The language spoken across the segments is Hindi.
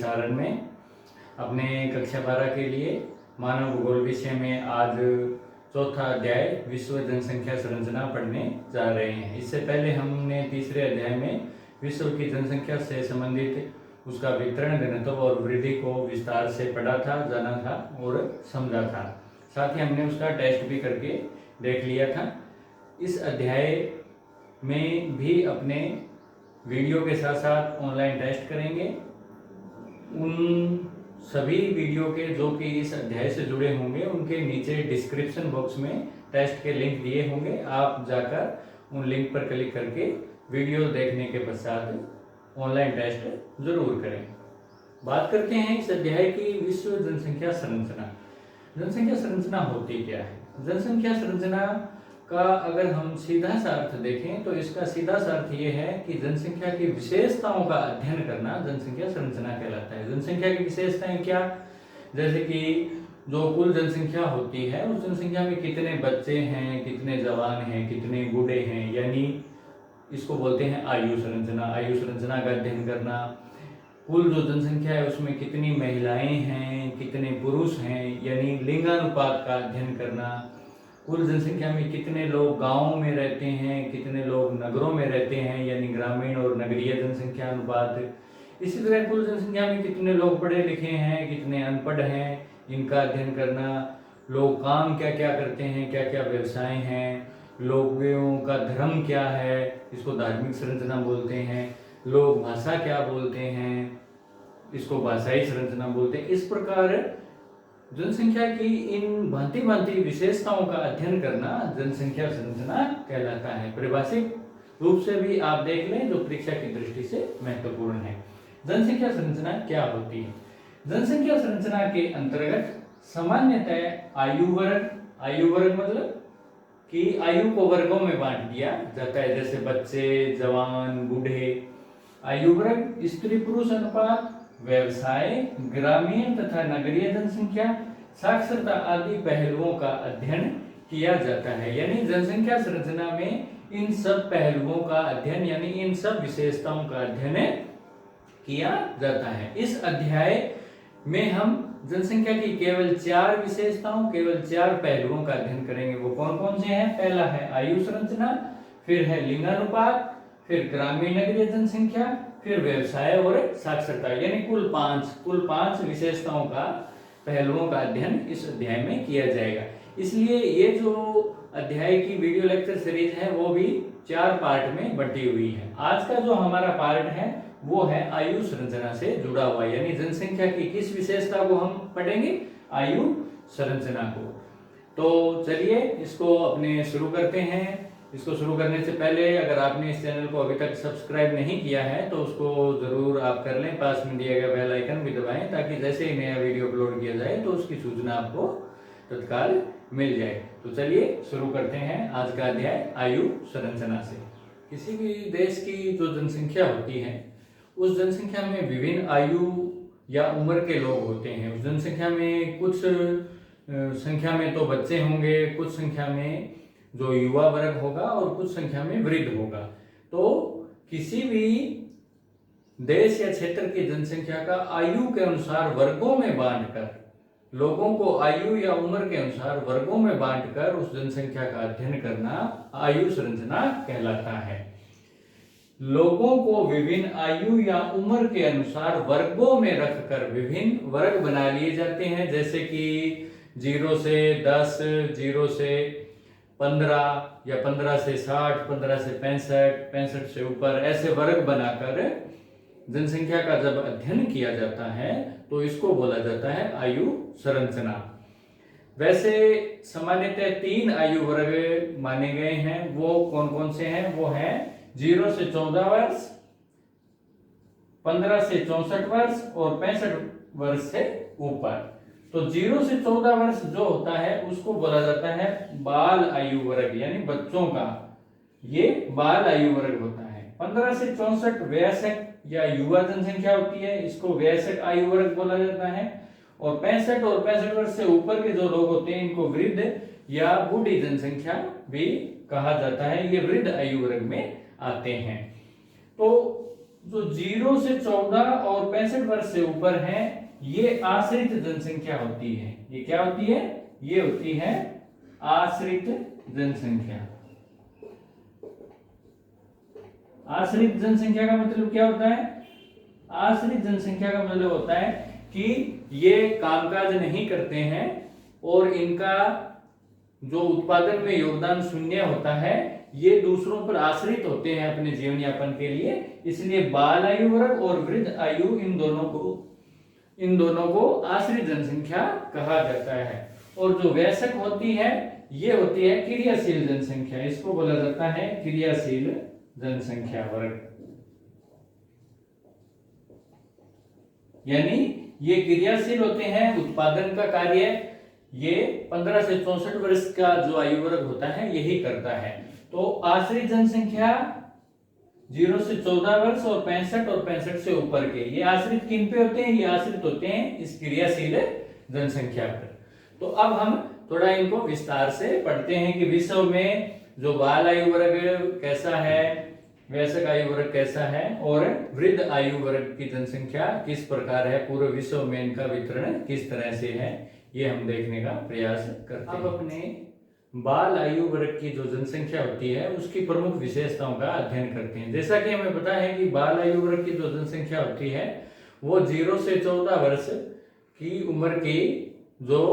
सारण में अपने कक्षा 12 के लिए मानव भूगोल विषय में आज चौथा अध्याय विश्व जनसंख्या संरचना पढ़ने जा रहे हैं। इससे पहले हमने तीसरे अध्याय में विश्व की जनसंख्या से संबंधित उसका वितरण, घनत्व और वृद्धि को विस्तार से पढ़ा था, जाना था और समझा था। साथ ही हमने उसका टेस्ट भी करके देख लिया था। इस अध्याय में भी अपने वीडियो के साथ साथ ऑनलाइन टेस्ट करेंगे। उन सभी वीडियो के जो कि इस अध्याय से जुड़े होंगे उनके नीचे डिस्क्रिप्शन बॉक्स में टेस्ट के लिंक दिए होंगे। आप जाकर उन लिंक पर क्लिक करके वीडियो देखने के पश्चात ऑनलाइन टेस्ट जरूर करें। बात करते हैं इस अध्याय की विश्व जनसंख्या संरचना। जनसंख्या संरचना होती क्या है? जनसंख्या संरचना का अगर हम सीधा सा अर्थ देखें तो इसका सीधा सा अर्थ ये है कि जनसंख्या की विशेषताओं का अध्ययन करना जनसंख्या संरचना कहलाता है। जनसंख्या की विशेषताएं क्या? जैसे कि जो कुल जनसंख्या होती है उस जनसंख्या में कितने बच्चे हैं, कितने जवान हैं, कितने बूढ़े हैं, यानी इसको बोलते हैं आयु संरचना। आयु संरचना का अध्ययन करना। कुल जो जनसंख्या है उसमें कितनी महिलाएं हैं, कितने पुरुष हैं, यानी लिंगानुपात का अध्ययन करना। कुल जनसंख्या में कितने लोग गांवों में रहते हैं, कितने लोग नगरों में रहते हैं, यानी ग्रामीण और नगरीय जनसंख्या अनुपात। इसी तरह कुल जनसंख्या में कितने लोग पढ़े लिखे हैं, कितने अनपढ़ हैं, इनका अध्ययन करना। लोग काम क्या क्या करते हैं, क्या क्या व्यवसाय हैं, लोगों का धर्म क्या है, इसको धार्मिक संरचना बोलते हैं। लोग भाषा क्या बोलते हैं, इसको भाषाई संरचना बोलते हैं। इस प्रकार जनसंख्या की इन भांति भांति विशेषताओं का अध्ययन करना जनसंख्या संरचना कहलाता है। परिभाषिक रूप से भी आप देख लें जो परीक्षा की दृष्टि से महत्वपूर्ण है। जनसंख्या संरचना क्या होती है? जनसंख्या संरचना के अंतर्गत सामान्यतः आयु वर्ग मतलब कि आयु को वर्गों में बांट दिया जाता है, जैसे बच्चे, जवान, बूढ़े। आयु वर्ग स्त्री पुरुष अनुपात, व्यवसाय, ग्रामीण तथा नगरीय जनसंख्या, साक्षरता आदि पहलुओं का अध्ययन किया जाता है। यानी जनसंख्या संरचना में इन सब पहलुओं का अध्ययन यानी इन सब विशेषताओं का अध्ययन किया जाता है। इस अध्याय में हम जनसंख्या की केवल 4 विशेषताओं, केवल 4 पहलुओं का अध्ययन करेंगे। वो कौन कौन से हैं? पहला है आयु संरचना, फिर है लिंगानुपात, फिर ग्रामीण नगरीय जनसंख्या, फिर व्यवसाय और साक्षरता, यानी कुल पांच विशेषताओं का, पहलुओं का अध्ययन इस अध्याय में किया जाएगा। इसलिए ये जो अध्याय की वीडियो लेक्चर सीरीज है वो भी 4 पार्ट में बटी हुई है। आज का जो हमारा पार्ट है वो है आयु संरचना से जुड़ा हुआ, यानी जनसंख्या की किस विशेषता को हम पढ़ेंगे? आयु संरचना को। तो चलिए इसको अपने शुरू करते हैं। इसको शुरू करने से पहले अगर आपने इस चैनल को अभी तक सब्सक्राइब नहीं किया है तो उसको जरूर आप कर लें। पास में दिया गया बेल आइकन भी दबाएं ताकि जैसे ही नया वीडियो अपलोड किया जाए तो उसकी सूचना आपको तत्काल मिल जाए। तो चलिए शुरू करते हैं आज का अध्याय आयु संरचना से। किसी भी देश की जो जनसंख्या होती है उस जनसंख्या में विभिन्न आयु या उम्र के लोग होते हैं। उस जनसंख्या में कुछ संख्या में तो बच्चे होंगे, कुछ संख्या में जो युवा वर्ग होगा और कुछ संख्या में वृद्ध होगा। तो किसी भी देश या क्षेत्र की जनसंख्या का आयु के अनुसार वर्गों में बांटकर, लोगों को आयु या उम्र के अनुसार वर्गों में बांटकर उस जनसंख्या का अध्ययन करना आयु संरचना कहलाता है। लोगों को विभिन्न आयु या उम्र के अनुसार वर्गों में रखकर विभिन्न वर्ग बना लिए जाते हैं, जैसे कि 0 से 10, 0 से 15 या 15 से 60, 15 से 65, 65 से ऊपर, ऐसे वर्ग बनाकर जनसंख्या का जब अध्ययन किया जाता है तो इसको बोला जाता है आयु संरचना। वैसे सामान्यतः 3 आयु वर्ग माने गए हैं। वो कौन कौन से हैं? वो है 0 से 14 वर्ष, 15 से 64 वर्ष और 65 वर्ष से ऊपर। तो 0 से 14 वर्ष जो होता है उसको बोला जाता है बाल आयु वर्ग, यानी बच्चों का ये बाल आयु वर्ग होता है। 15 से 64 वयस्क या युवा जनसंख्या होती है, इसको वयस्क आयु वर्ग बोला जाता है। और 65 और 65 वर्ष से ऊपर के जो लोग होते हैं इनको वृद्ध या बूढ़ी जनसंख्या भी कहा जाता है। ये वृद्ध आयु वर्ग में आते हैं। तो जो 0 से 14 और 65 वर्ष से ऊपर है, ये आश्रित जनसंख्या होती है। ये क्या होती है? ये होती है आश्रित जनसंख्या। आश्रित जनसंख्या का मतलब क्या होता है? आश्रित जनसंख्या का मतलब होता है कि ये कामकाज नहीं करते हैं और इनका जो उत्पादन में योगदान शून्य होता है, ये दूसरों पर आश्रित होते हैं अपने जीवन यापन के लिए। इसलिए बाल आयु वर्ग और वृद्ध आयु इन दोनों को आश्रित जनसंख्या कहा जाता है। और जो वयस्क होती है, ये होती है क्रियाशील जनसंख्या। इसको बोला जाता है क्रियाशील जनसंख्या वर्ग। यानी ये क्रियाशील होते हैं, उत्पादन का कार्य ये 15 से 64 वर्ष का जो आयु वर्ग होता है यही करता है। तो आश्रित जनसंख्या 0 से 14 वर्ष और 65 से ऊपर के, ये आश्रित किन पे होते हैं? ये आश्रित होते हैं इस क्रियाशील जनसंख्या पर। तो अब हम थोड़ा इनको विस्तार से पढ़ते हैं कि विश्व में जो बाल आयु वर्ग कैसा है, वयस्क आयु वर्ग कैसा है और वृद्ध आयु वर्ग की जनसंख्या किस प्रकार है, पूरे विश्व में इनका वितरण किस तरह से है, ये हम देखने का प्रयास करते हैं। अब अपने बाल आयु वर्ग की जो जनसंख्या होती है उसकी प्रमुख विशेषताओं का अध्ययन करते हैं। जैसा कि हमें पता है कि बाल आयु वर्ग की जो जनसंख्या होती है वो 0 से 14 वर्ष की उम्र की जो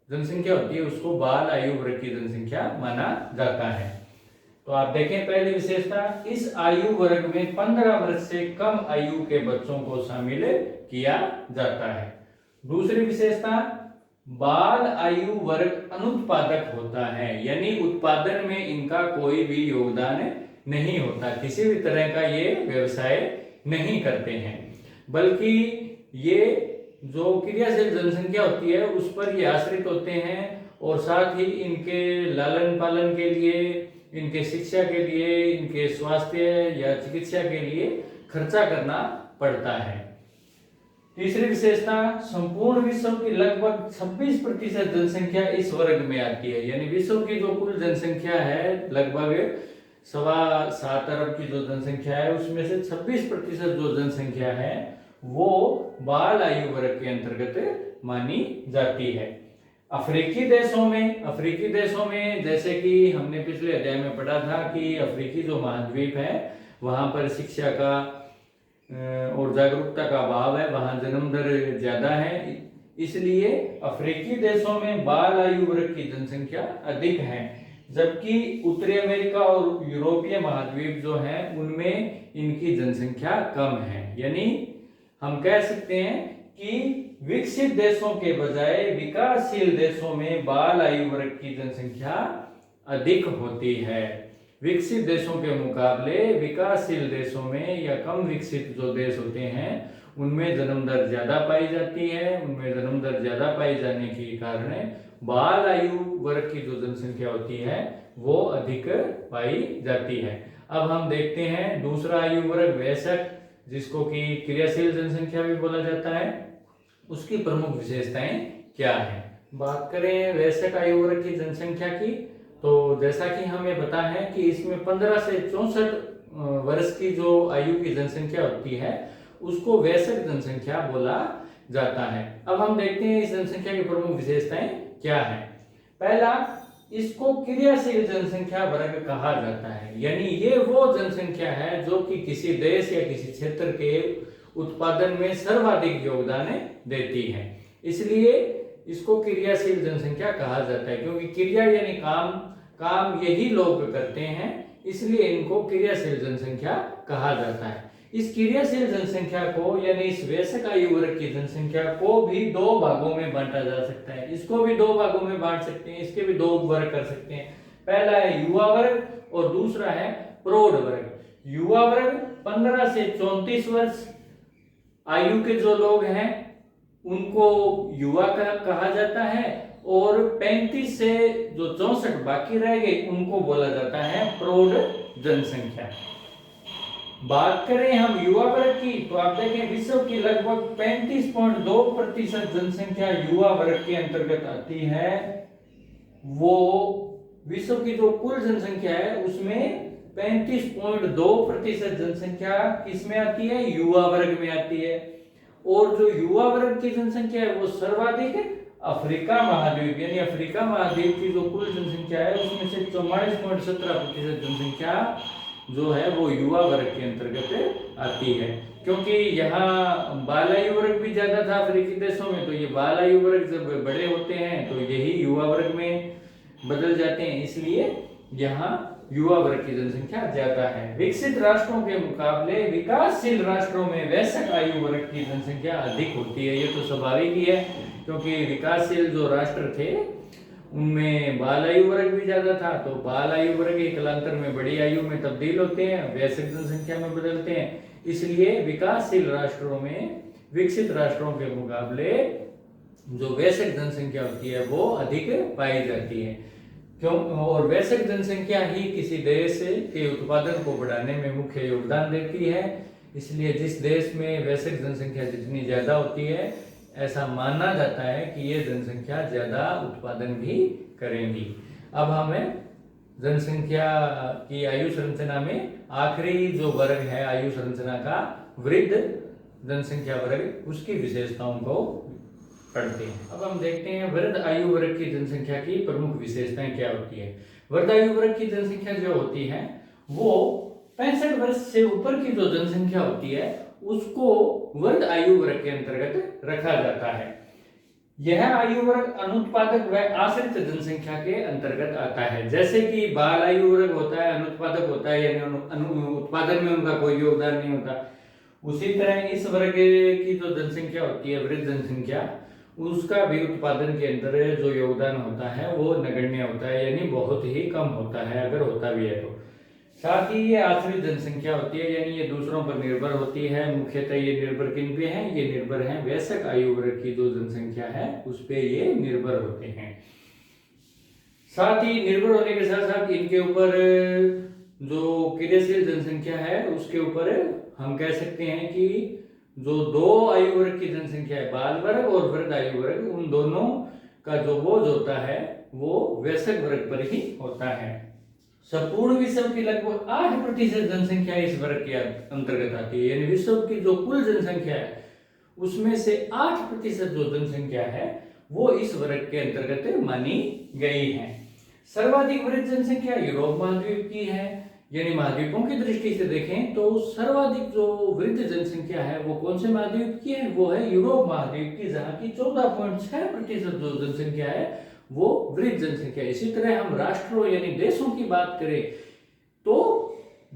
जनसंख्या होती है उसको बाल आयु वर्ग की जनसंख्या माना जाता है। तो आप देखें, पहली विशेषता, इस आयु वर्ग में 15 वर्ष से कम आयु के बच्चों को शामिल किया जाता है। दूसरी विशेषता, बाल आयु वर्ग अनुत्पादक होता है, यानी उत्पादन में इनका कोई भी योगदान नहीं होता, किसी भी तरह का ये व्यवसाय नहीं करते हैं, बल्कि ये जो क्रियाशील जनसंख्या होती है उस पर ये आश्रित होते हैं और साथ ही इनके लालन पालन के लिए, इनके शिक्षा के लिए, इनके स्वास्थ्य या चिकित्सा के लिए खर्चा करना पड़ता है। तीसरी विशेषता, संपूर्ण विश्व की लगभग 26% जनसंख्या इस वर्ग में आती है, यानी विश्व की जो कुल जनसंख्या है लगभग 7.25 अरब की जो जनसंख्या है उसमें से 26% जो जनसंख्या है वो बाल आयु वर्ग के अंतर्गत मानी जाती है। अफ्रीकी देशों में जैसे कि हमने पिछले अध्याय में पढ़ा था कि अफ्रीकी जो महाद्वीप है वहां पर शिक्षा का और जागरूकता का अभाव है, वहां जन्म दर ज्यादा है, इसलिए अफ्रीकी देशों में बाल आयु वर्ग की जनसंख्या अधिक है, जबकि उत्तरी अमेरिका और यूरोपीय महाद्वीप जो है उनमें इनकी जनसंख्या कम है। यानी हम कह सकते हैं कि विकसित देशों के बजाय विकासशील देशों में बाल आयु वर्ग की जनसंख्या अधिक होती है। विकसित देशों के मुकाबले विकासशील देशों में या कम विकसित जो देश होते हैं उनमें जन्म दर ज्यादा पाई जाती है, उनमें जन्म दर ज्यादा पाई जाने के कारण बाल आयु वर्ग की जो जनसंख्या होती है वो अधिक पाई जाती है। अब हम देखते हैं दूसरा आयु वर्ग वयस्क, जिसको कि क्रियाशील जनसंख्या भी बोला जाता है, उसकी प्रमुख विशेषताएं क्या है। बात करें वयस्क आयु वर्ग की जनसंख्या की, तो जैसा कि हमें पता है कि इसमें 15 से 64 वर्ष की जो आयु की जनसंख्या होती है उसको वयस्क जनसंख्या बोला जाता है। अब हम देखते हैं इस जनसंख्या की प्रमुख विशेषताएं क्या है। पहला, इसको क्रियाशील जनसंख्या वर्ग कहा जाता है, यानी ये वो जनसंख्या है जो कि किसी देश या किसी क्षेत्र के उत्पादन में सर्वाधिक योगदान देती है, इसलिए इसको क्रियाशील जनसंख्या कहा जाता है, क्योंकि क्रिया यानी काम यही लोग करते हैं, इसलिए इनको क्रियाशील जनसंख्या कहा जाता है। इस क्रियाशील जनसंख्या को यानी इस वयस्क आयु वर्ग की जनसंख्या को भी दो भागों में बांटा जा सकता है, इसको भी दो भागों में बांट सकते हैं, इसके भी दो वर्ग कर सकते हैं। पहला है युवा वर्ग और दूसरा है प्रौढ़ वर्ग। युवा वर्ग 15 से 34 वर्ष आयु के जो लोग हैं उनको युवा कहा जाता है, और 35 से जो 64 बाकी रह गए उनको बोला जाता है प्रौढ़ जनसंख्या। बात करें हम युवा वर्ग की, तो आप देखें विश्व की लगभग 35.2% जनसंख्या युवा वर्ग के अंतर्गत आती है। वो विश्व की जो कुल जनसंख्या है उसमें 35.2% जनसंख्या किसमें आती है? युवा वर्ग में आती है। और जो युवा वर्ग की जनसंख्या है वो सर्वाधिक अफ्रीका महाद्वीप यानी अफ्रीका महाद्वीप की जो कुल जनसंख्या है उसमें से 44.17% जनसंख्या जो है वो युवा वर्ग के अंतर्गत आती है। क्योंकि यहाँ बाल आयु वर्ग भी ज्यादा था अफ्रीकी देशों में, तो ये बाल आयु वर्ग जब बड़े होते हैं तो यही युवा वर्ग में बदल जाते हैं, इसलिए यहाँ युवा वर्ग की जनसंख्या ज्यादा है। विकसित राष्ट्रों के मुकाबले विकासशील राष्ट्रों में वयस्क आयु वर्ग की जनसंख्या अधिक होती है। ये तो स्वाभाविक ही है, क्योंकि विकासशील जो राष्ट्र थे उनमें बाल आयु वर्ग भी ज्यादा था, तो बाल आयु वर्ग एक कालांतर में बड़ी आयु में तब्दील होते हैं, वयस्क जनसंख्या में बदलते हैं। इसलिए विकासशील राष्ट्रों में विकसित राष्ट्रों के मुकाबले जो वयस्क जनसंख्या होती है वो अधिक पाई जाती है। क्यों? और वयस्क जनसंख्या ही किसी देश के उत्पादन को बढ़ाने में मुख्य योगदान देती है। इसलिए जिस देश में वयस्क जनसंख्या जितनी ज्यादा होती है, ऐसा माना जाता है कि ये जनसंख्या ज्यादा उत्पादन भी करेंगी। अब हमें जनसंख्या की आयु संरचना में आखिरी जो वर्ग है आयु संरचना का, वृद्ध जनसंख्या वर्ग, उसकी विशेषताओं को पढ़ते हैं। अब हम देखते हैं वृद्ध आयु वर्ग की जनसंख्या की प्रमुख विशेषताएं क्या होती है। वृद्ध आयु वर्ग की जनसंख्या जो होती है वो 65 वर्ष से ऊपर की जो जनसंख्या होती है उसको वृद्ध आयु वर्ग के अंतर्गत रखा जाता है। यह आयु वर्ग अनुत्पादक व आश्रित जनसंख्या के अंतर्गत आता है। जैसे कि बाल आयु वर्ग होता है, अनुत्पादक होता है, यानी उत्पादन में उनका कोई योगदान नहीं होता, उसी तरह इस वर्ग की जो जनसंख्या होती है वृद्ध जनसंख्या, उसका भी उत्पादन के अंदर जो योगदान होता है वो नगण्य होता है, यानी बहुत ही कम होता है, अगर होता भी है तो। साथ ही ये आश्रित जनसंख्या होती है, यानी ये दूसरों पर निर्भर होती है। मुख्यतः ये निर्भर किन पे है? ये निर्भर है वयस्क आयु वर्ग की जो जनसंख्या है उस पे ये निर्भर होते हैं। साथ ही निर्भर होने के साथ साथ इनके ऊपर जो क्रियाशील जनसंख्या है उसके ऊपर हम कह सकते हैं कि जो दो आयु वर्ग की जनसंख्या है, बाल वर्ग और वृद्ध आयु वर्ग, उन दोनों का जो बोझ होता है वो वयस्क वर्ग पर ही होता है। संपूर्ण विश्व की लगभग 8% जनसंख्या इस वर्ग के अंतर्गत आती है, यानी विश्व की जो कुल जनसंख्या है उसमें से 8% जो जनसंख्या है वो इस वर्ग के अंतर्गत मानी गई है। सर्वाधिक वृद्ध जनसंख्या यूरोप महाद्वीप की है, यानी महाद्वीपों की दृष्टि से देखें तो सर्वाधिक जो वृद्ध जनसंख्या है वो कौन से महाद्वीप की है? वो है यूरोप महाद्वीप की, जहां की 14.6% जो जनसंख्या है वो वृद्ध जनसंख्या। इसी तरह हम राष्ट्रों यानी देशों की बात करें तो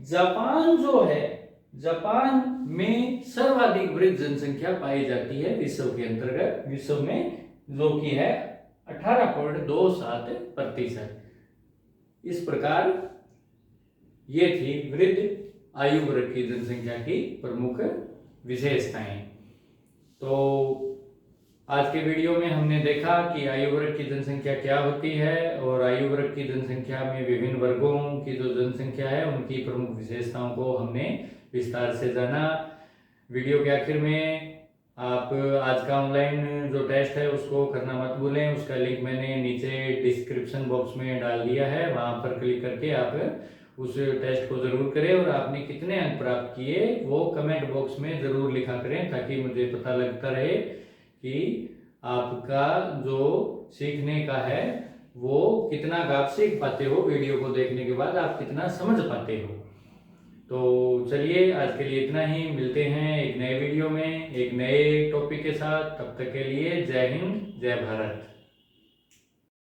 जापान जो है, जापान में सर्वाधिक वृद्ध जनसंख्या पाई जाती है विश्व के अंतर्गत, विश्व में, जो कि है 18.27%। इस प्रकार ये थी वृद्ध आयु वर्ग की जनसंख्या की प्रमुख विशेषताएं। तो आज के वीडियो में हमने देखा कि आयु वर्ग की जनसंख्या क्या होती है और आयु वर्ग की जनसंख्या में विभिन्न वर्गों की जो जनसंख्या है उनकी प्रमुख विशेषताओं को हमने विस्तार से जाना। वीडियो के आखिर में आप आज का ऑनलाइन जो टेस्ट है उसको करना मत भूलें, उसका लिंक मैंने नीचे डिस्क्रिप्शन बॉक्स में डाल दिया है, वहां पर क्लिक करके आप उस टेस्ट को जरूर करें और आपने कितने अंक प्राप्त किए वो कमेंट बॉक्स में जरूर लिखा करें, ताकि मुझे पता लगता रहे कि आपका जो सीखने का है वो कितना आप सीख पाते हो, वीडियो को देखने के बाद आप कितना समझ पाते हो। तो चलिए आज के लिए इतना ही, मिलते हैं एक नए वीडियो में एक नए टॉपिक के साथ। तब तक के लिए जय हिंद, जय भारत।